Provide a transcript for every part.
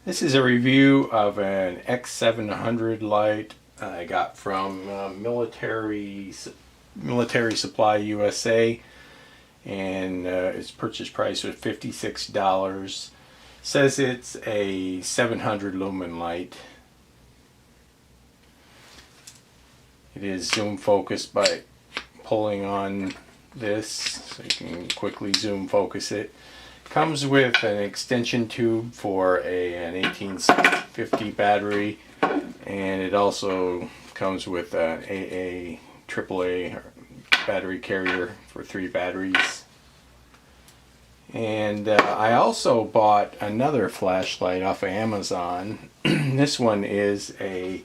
This is a review of an X700 light I got from Military Supply USA, and its purchase price was $56. Says it's a 700 lumen light. It is zoom focused by pulling on this, so you can quickly zoom focus it. Comes with an extension tube for an 1850 battery, and it also comes with an AAA battery carrier for 3 batteries. And I also bought another flashlight off of Amazon. This one is a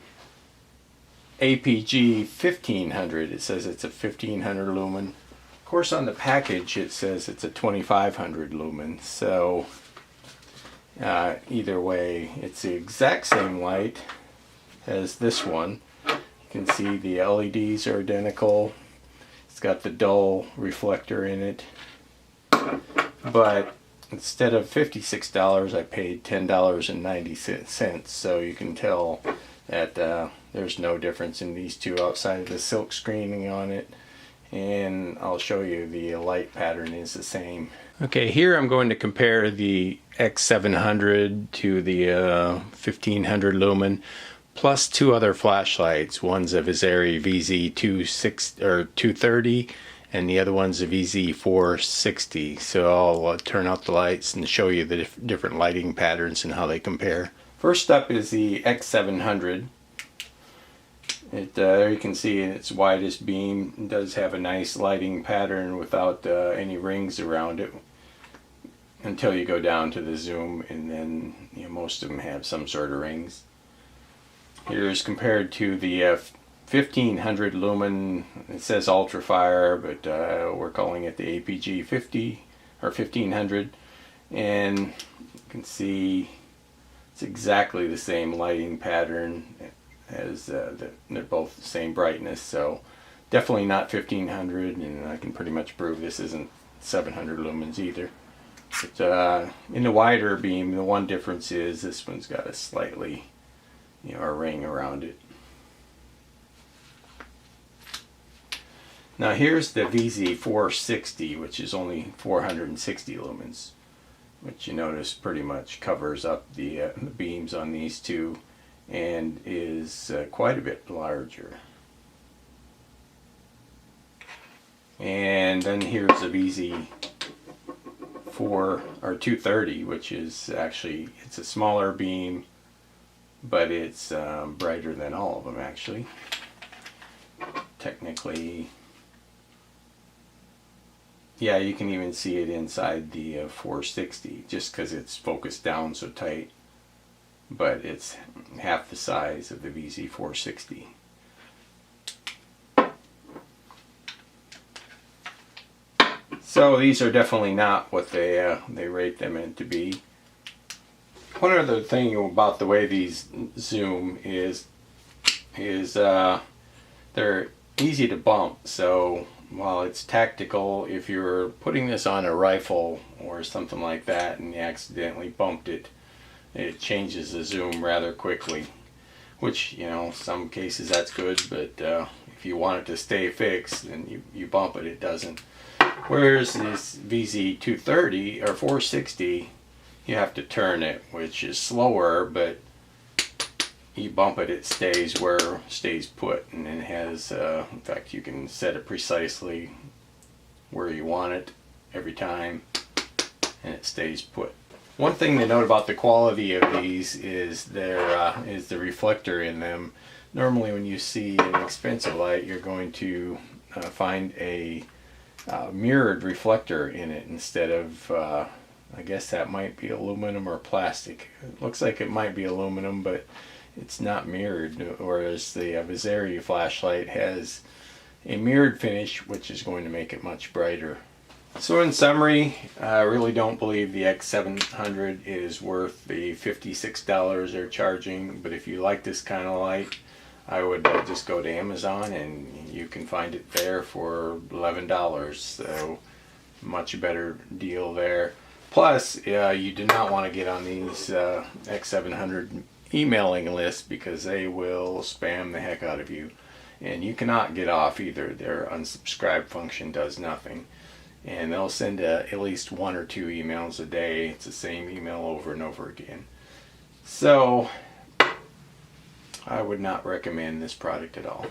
APG 1500. It says it's a 1500 lumen. Of course, on the package it says it's a 2500 lumen, so either way it's the exact same light as this one. You can see the LEDs are identical. It's got the dull reflector in it, but instead of $56 I paid $10.90, so you can tell that there's no difference in these two outside of the silk screening on it. And I'll show you the light pattern is the same. Okay, here I'm going to compare the X700 to the 1500 lumen, plus 2 other flashlights. One's a Vizeri VZ230 and the other one's a VZ460. So I'll turn out the lights and show you the different lighting patterns and how they compare. First up is the X700. There you can see its widest beam. It does have a nice lighting pattern without any rings around it, until you go down to the zoom, and then most of them have some sort of rings. Here's compared to the 1500 lumen. It says ultrafire, but we're calling it the APG 50 or 1500, and you can see it's exactly the same lighting pattern as they're both the same brightness, so definitely not 1500, and I can pretty much prove this isn't 700 lumens either. But in the wider beam, the one difference is this one's got a slightly, a ring around it. Now here's the VZ460, which is only 460 lumens, which you notice pretty much covers up the beams on these two, and is quite a bit larger. And then here's the VZ4 or 230, which is actually, it's a smaller beam, but it's brighter than all of them actually. Technically, yeah, you can even see it inside the 460 just because it's focused down so tight. But it's half the size of the VZ460. So these are definitely not what they rate them in to be. One other thing about the way these zoom is they're easy to bump. So while it's tactical, if you're putting this on a rifle or something like that and you accidentally bumped it, it changes the zoom rather quickly, which, some cases that's good, but if you want it to stay fixed and you bump it, it doesn't. Whereas this VZ230 or 460, you have to turn it, which is slower, but you bump it, it stays put, and it has, in fact, you can set it precisely where you want it every time, and it stays put. One thing to note about the quality of these is is the reflector in them. Normally when you see an expensive light, you're going to find a mirrored reflector in it instead of, I guess that might be aluminum or plastic. It looks like it might be aluminum, but it's not mirrored, whereas the Vizeri flashlight has a mirrored finish, which is going to make it much brighter. So in summary, I really don't believe the X700 is worth the $56 they're charging, but if you like this kind of light, I would just go to Amazon and you can find it there for $11, so much better deal there. Plus, you do not want to get on these X700 emailing lists because they will spam the heck out of you. And you cannot get off either. Their unsubscribe function does nothing. And they'll send at least 1 or 2 emails a day. It's the same email over and over again. So, I would not recommend this product at all.